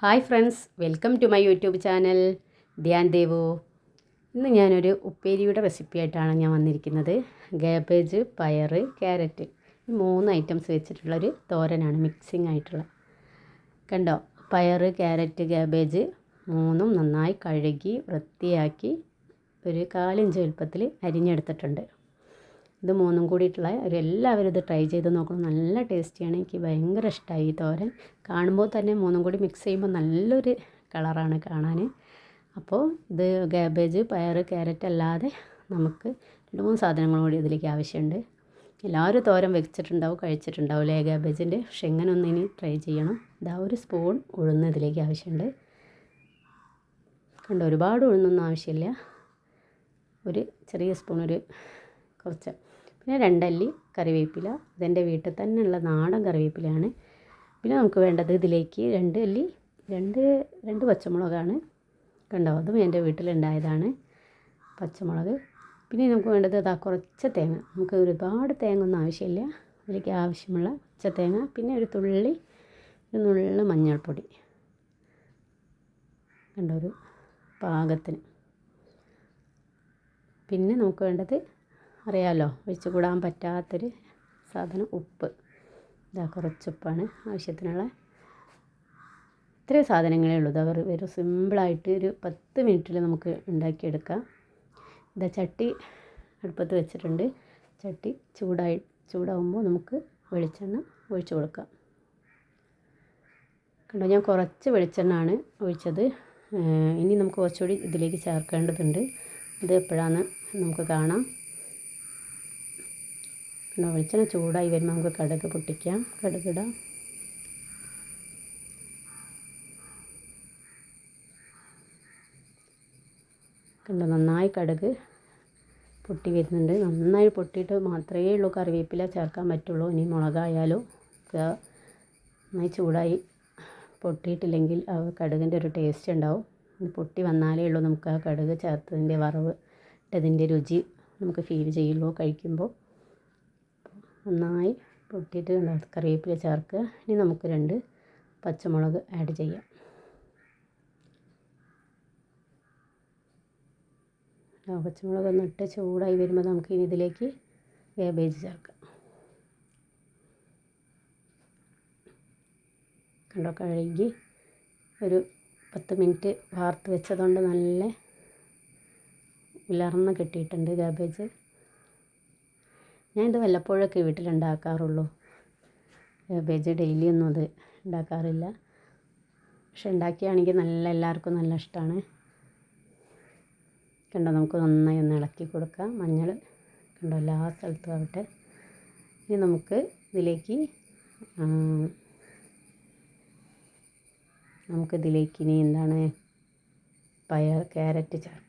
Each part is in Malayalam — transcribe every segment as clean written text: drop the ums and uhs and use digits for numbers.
Hi friends, welcome to my YouTube channel Dhyan Devu. ഇന്ന് ഞാനൊരു ഉപ്പേരിയുടെ റെസിപ്പി ആയിട്ടാണ് ഞാൻ വന്നിരിക്കുന്നത്. കാബേജ്, പയർ, ക്യാരറ്റ് ഈ 3 ഐറ്റംസ് വെച്ചിട്ടുള്ളൊരു തോരനാണ്, മിക്സിംഗ് ആയിട്ടുള്ള. കണ്ടോ, പയർ, ക്യാരറ്റ്, കാബേജ് 3ഉം നന്നായി കഴുകി വൃത്തിയാക്കി ഒരു 1/4 ഇഞ്ച് വലുപ്പത്തിൽ അരിഞ്ഞെടുത്തിട്ടുണ്ട്. ഇത് 3ഉം കൂടിയിട്ടുള്ള എല്ലാവരും ഇത് ട്രൈ ചെയ്ത് നോക്കണം. നല്ല ടേസ്റ്റിയാണ്. എനിക്ക് ഭയങ്കര ഇഷ്ടമായി ഈ തോരൻ. കാണുമ്പോൾ തന്നെ 3ഉം കൂടി മിക്സ് ചെയ്യുമ്പോൾ നല്ലൊരു കളറാണ് കാണാൻ. അപ്പോൾ ഇത് കാബേജ്, പയർ, ക്യാരറ്റ് അല്ലാതെ നമുക്ക് 2-3 സാധനങ്ങളും കൂടി ഇതിലേക്ക് ആവശ്യമുണ്ട്. എല്ലാവരും തോരൻ വെച്ചിട്ടുണ്ടാവും, കഴിച്ചിട്ടുണ്ടാവില്ലേ കാബേജിൻ്റെ. പക്ഷെ ഇങ്ങനെ ഒന്ന് ഇനി ട്രൈ ചെയ്യണം. ഇതാ 1 സ്പൂൺ ഉഴുന്ന് ഇതിലേക്ക് ആവശ്യമുണ്ട്. കണ്ടോ, ഒരുപാട് ഉഴുന്നൊന്നും ആവശ്യമില്ല. ഒരു ചെറിയ സ്പൂൺ, കുറച്ച്. പിന്നെ 2 അല്ലി കറിവേപ്പില. ഇതെൻ്റെ വീട്ടിൽ തന്നെയുള്ള നാടൻ കറിവേപ്പിലയാണ്. പിന്നെ നമുക്ക് വേണ്ടത് ഇതിലേക്ക് 2 പച്ചമുളകാണ്. കണ്ടോ, അതും എൻ്റെ വീട്ടിലുണ്ടായതാണ് പച്ചമുളക്. പിന്നെ നമുക്ക് വേണ്ടത് കുറച്ച് തേങ്ങ. നമുക്ക് ഒരുപാട് തേങ്ങ ഒന്നും ആവശ്യമില്ല. ഇതിലേക്ക് ആവശ്യമുള്ള പച്ച തേങ്ങ, പിന്നെ ഒരു നുള്ള് മഞ്ഞൾപ്പൊടി. കണ്ടോ, ഒരു പാകത്തിന്. പിന്നെ നമുക്ക് വേണ്ടത് അറിയാമല്ലോ, ഒഴിച്ച് കൂടാൻ പറ്റാത്തൊരു സാധനം, ഉപ്പ്. കുറച്ച് ഉപ്പാണ് ആവശ്യത്തിനുള്ള. ഇത്രയും സാധനങ്ങളേ ഉള്ളൂ. ഒരു സിമ്പിളായിട്ട് ഒരു 10 മിനിറ്റിൽ നമുക്ക് ഉണ്ടാക്കിയെടുക്കാം. ചട്ടി അടുപ്പത്ത് വെച്ചിട്ടുണ്ട്. ചട്ടി ചൂടാവുമ്പോൾ നമുക്ക് വെളിച്ചെണ്ണ ഒഴിച്ച് കൊടുക്കാം. കണ്ടോ, ഞാൻ കുറച്ച് വെളിച്ചെണ്ണയാണ് ഒഴിച്ചത്. ഇനി നമുക്ക് കുറച്ചുകൂടി ഇതിലേക്ക് ചേർക്കേണ്ടതുണ്ട്. ഇത് എപ്പോഴാണെന്ന് നമുക്ക് കാണാം. കണ്ടോ, വെളിച്ചെണ്ണ ചൂടായി വരുമ്പോൾ നമുക്ക് കടുക് പൊട്ടിക്കാം. കടുകിടാം. കണ്ടോ, നന്നായി കടുക് പൊട്ടി വരുന്നുണ്ട്. നന്നായി പൊട്ടിയിട്ട് മാത്രമേ ഉള്ളൂ കറിവേപ്പില ചേർക്കാൻ പറ്റുള്ളൂ. ഇനി മുളകായാലും നന്നായി ചൂടായി പൊട്ടിയിട്ടില്ലെങ്കിൽ ആ കടുകിൻ്റെ ഒരു ടേസ്റ്റ് ഉണ്ടാവും. പൊട്ടി വന്നാലേ ഉള്ളൂ നമുക്ക് ആ കടുക് ചേർത്തതിൻ്റെ വറവ് ഇട്ടതിൻ്റെ രുചി നമുക്ക് ഫീൽ ചെയ്യുള്ളൂ കഴിക്കുമ്പോൾ. നന്നായി പൊട്ടിയിട്ട് കറിവേപ്പില ചേർക്കുക. ഇനി നമുക്ക് 2 പച്ചമുളക് ആഡ് ചെയ്യാം. പച്ചമുളക് ഒന്നിട്ട് ചൂടായി വരുമ്പോൾ നമുക്ക് ഇനി ഇതിലേക്ക് കാബേജ് ചേർക്കാം. കണ്ടോ, കഴുകി ഒരു 10 മിനിറ്റ് വാർത്ത് വെച്ചതുകൊണ്ട് നല്ല ഉലർന്ന് കിട്ടിയിട്ടുണ്ട് കാബേജ്. ഞാനിത് വല്ലപ്പോഴൊക്കെ വീട്ടിലുണ്ടാക്കാറുള്ളൂ. കാബേജ് ഡെയിലി ഒന്നും അത് ഉണ്ടാക്കാറില്ല. പക്ഷെ ഉണ്ടാക്കിയാണെങ്കിൽ എല്ലാവർക്കും നല്ല ഇഷ്ടമാണ്. കണ്ടോ, നമുക്ക് നന്നായി ഒന്ന് ഇളക്കി കൊടുക്കാം. മഞ്ഞൾ കണ്ടോ എല്ലാ സ്ഥലത്തും ആവട്ടെ. ഇനി നമുക്ക് ഇതിലേക്ക് ഇനി എന്താണ്, ക്യാരറ്റ് ചേർക്കാം.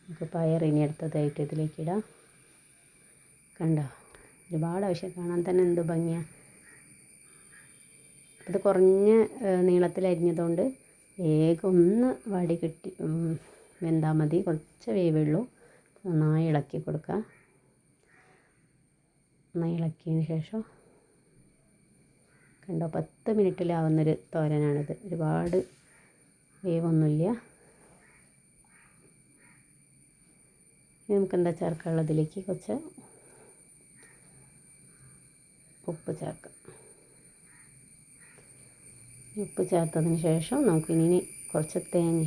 നമുക്ക് പയർ ഇനി അടുത്തതായിട്ട് ഇതിലേക്ക് ഇടാം. കണ്ടോ, ഒരുപാട് ആവശ്യം. കാണാൻ തന്നെ എന്ത് ഭംഗിയാണ്. ഇത് കുറഞ്ഞ നീളത്തിലരിഞ്ഞതുകൊണ്ട് വേഗം ഒന്ന് വടി കിട്ടി വെന്താൽ മതി. കുറച്ച് വേവുള്ളൂ. നന്നായി ഇളക്കി കൊടുക്കുക. നന്നായി ഇളക്കിയതിന് ശേഷം കണ്ടോ, 10 മിനിറ്റിലാവുന്നൊരു തോരനാണിത്. ഒരുപാട് വേവൊന്നുമില്ല. നമുക്ക് ചേർക്കാനുള്ളതിലേക്ക് കുറച്ച് ഉപ്പ് ചേർക്കാം. ഉപ്പ് ചേർത്തതിന് ശേഷം നമുക്കിനി കുറച്ച് തേങ്ങ.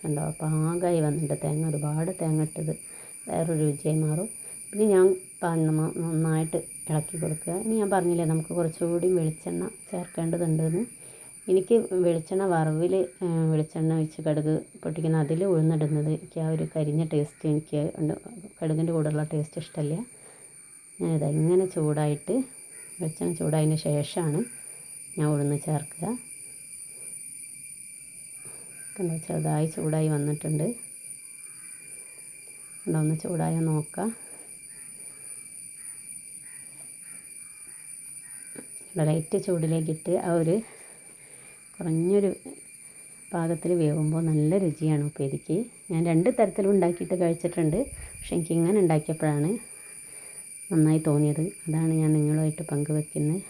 കണ്ടോ, പാകമായി വന്നിട്ട് തേങ്ങ. ഒരുപാട് തേങ്ങ ഇട്ടത് വേറൊരു രുചിയായി മാറും. പിന്നെ ഞാൻ നന്നായിട്ട് ഇളക്കി കൊടുക്കുക. ഇനി ഞാൻ പറഞ്ഞില്ലേ നമുക്ക് കുറച്ചുകൂടി വെളിച്ചെണ്ണ ചേർക്കേണ്ടതുണ്ടെന്ന്. എനിക്ക് വെളിച്ചെണ്ണ വറവിൽ വെളിച്ചെണ്ണ ഒഴിച്ച് കടുക് പൊട്ടിക്കുന്ന അതിൽ ഉഴുന്നിടുന്നത് എനിക്ക് ആ ഒരു കരിഞ്ഞ ടേസ്റ്റ് എനിക്ക് കടുകിൻ്റെ കൂടെയുള്ള ടേസ്റ്റ് ഇഷ്ടമല്ല. ഞാനിത് ഇങ്ങനെ വെളിച്ചെണ്ണ ചൂടായതിന് ശേഷമാണ് ഞാൻ ഉഴുന്ന് ചേർക്കുക. കണ്ടോ, ചെറുതായി ചൂടായി വന്നിട്ടുണ്ട്. കണ്ടോ, ഒന്ന് ചൂടായി നോക്കാം. ലൈറ്റ് ചൂടിലേക്കിട്ട് ആ ഒരു കുറഞ്ഞൊരു പാകത്തിൽ വേവുമ്പോൾ നല്ല രുചിയാണ് ഉപ്പേരിക്ക്. ഞാൻ 2 തരത്തിലും ഉണ്ടാക്കിയിട്ട് കഴിച്ചിട്ടുണ്ട്. പക്ഷെ എനിക്ക് ഇങ്ങനെ ഉണ്ടാക്കിയപ്പോഴാണ് നന്നായി തോന്നിയത്. അതാണ് ഞാൻ നിങ്ങളുമായിട്ട് പങ്കുവെക്കുന്നത്.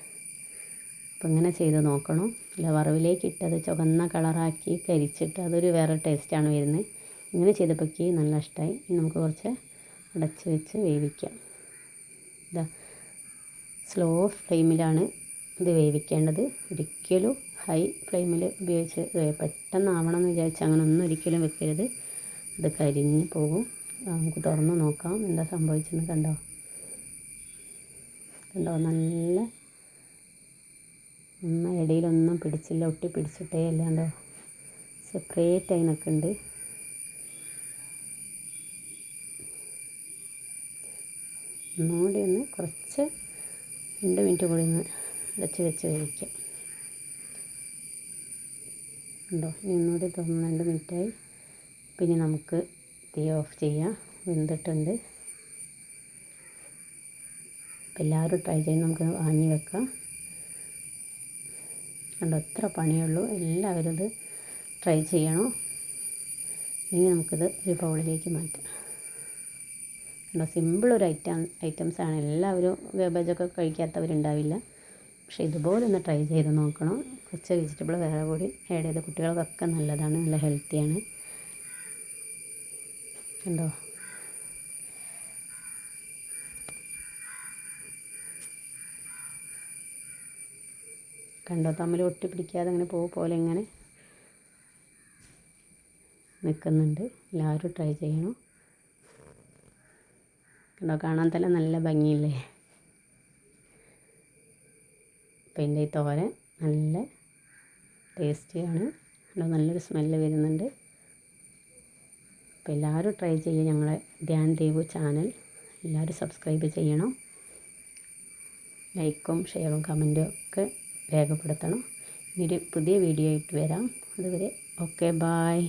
അപ്പോൾ ഇങ്ങനെ ചെയ്ത് നോക്കണം. അല്ല വറവിലേക്ക് ഇട്ടത് ചുവന്ന കളറാക്കി കരിച്ചിട്ട് അതൊരു വേറെ ടേസ്റ്റാണ് വരുന്നത്. ഇങ്ങനെ ചെയ്തപ്പോഴേക്ക് നല്ല ഇഷ്ടമായി. ഇനി നമുക്ക് കുറച്ച് അടച്ച് വെച്ച് വേവിക്കാം. ഇതാ സ്ലോ ഫ്ലെയിമിലാണ് ഇത് വേവിക്കേണ്ടത്. ഒരിക്കലും ഹൈ ഫ്ലെയിമിൽ ഉപയോഗിച്ച് പെട്ടെന്ന് ആവണം എന്ന് വിചാരിച്ച് അങ്ങനെ ഒന്നും ഒരിക്കലും വെക്കരുത്. അത് കരിഞ്ഞ് പോകും. നമുക്ക് തുറന്ന് നോക്കാം എന്താ സംഭവിച്ചെന്ന്. കണ്ടോ നല്ല ഇടയിലൊന്നും പിടിച്ചില്ല, ഒട്ടി പിടിച്ചിട്ടേ അല്ലാണ്ടോ സെപ്പറേറ്റായി നിൽക്കുന്നുണ്ട്. ഒന്നുകൂടി ഒന്ന് കുറച്ച് 2 മിനിറ്റ് കൂടി ഒന്ന് അടച്ച് വെച്ച് വേവിക്കാം. ഉണ്ടോ ഇനി ഒന്നുകൂടി തുറന്ന് 2 മിനിറ്റായി. പിന്നെ നമുക്ക് തീ ഓഫ് ചെയ്യാം. വെന്തിട്ടുണ്ട്. അപ്പോൾ എല്ലാവരും ട്രൈ ചെയ്ത് നമുക്ക് വാങ്ങി വെക്കാം. കണ്ടോ എത്ര പണിയുള്ളൂ. എല്ലാവരും ഇത് ട്രൈ ചെയ്യണം. ഇനി നമുക്കിത് ഒരു ബൗളിലേക്ക് മാറ്റാം. കണ്ടോ സിമ്പിളൊരു ഐറ്റംസാണ്. എല്ലാവരും കേബേജൊക്കെ കഴിക്കാത്തവരുണ്ടാവില്ല. പക്ഷേ ഇതുപോലെ ഒന്ന് ട്രൈ ചെയ്ത് നോക്കണം. കുറച്ച് വെജിറ്റബിൾ വേറെ കൂടി ആഡ് ചെയ്ത് കുട്ടികൾക്കൊക്കെ നല്ലതാണ്, നല്ല ഹെൽത്തിയാണ്. കണ്ടോ തമ്മിൽ ഒട്ടി പിടിക്കാതെ അങ്ങനെ പോലെ ഇങ്ങനെ നിൽക്കുന്നുണ്ട്. എല്ലാവരും ട്രൈ ചെയ്യണം. കണ്ടോ കാണാൻ തന്നെ നല്ല ഭംഗിയില്ലേ. അപ്പോൾ എൻ്റെ ഈ തോരൻ നല്ല ടേസ്റ്റിയാണ്. നല്ലൊരു സ്മെല്ല് വരുന്നുണ്ട്. അപ്പോൾ എല്ലാവരും ട്രൈ ചെയ്യുക. ഞങ്ങളെ ധ്യാൻ ദേവു ചാനൽ എല്ലാവരും സബ്സ്ക്രൈബ് ചെയ്യണം. ലൈക്കും ഷെയറും കമൻറ്റും ഒക്കെ രേഖപ്പെടുത്തണം. ഇനി ഒരു പുതിയ വീഡിയോ ആയിട്ട് വരാം. അതുവരെ ഓക്കെ ബായ്.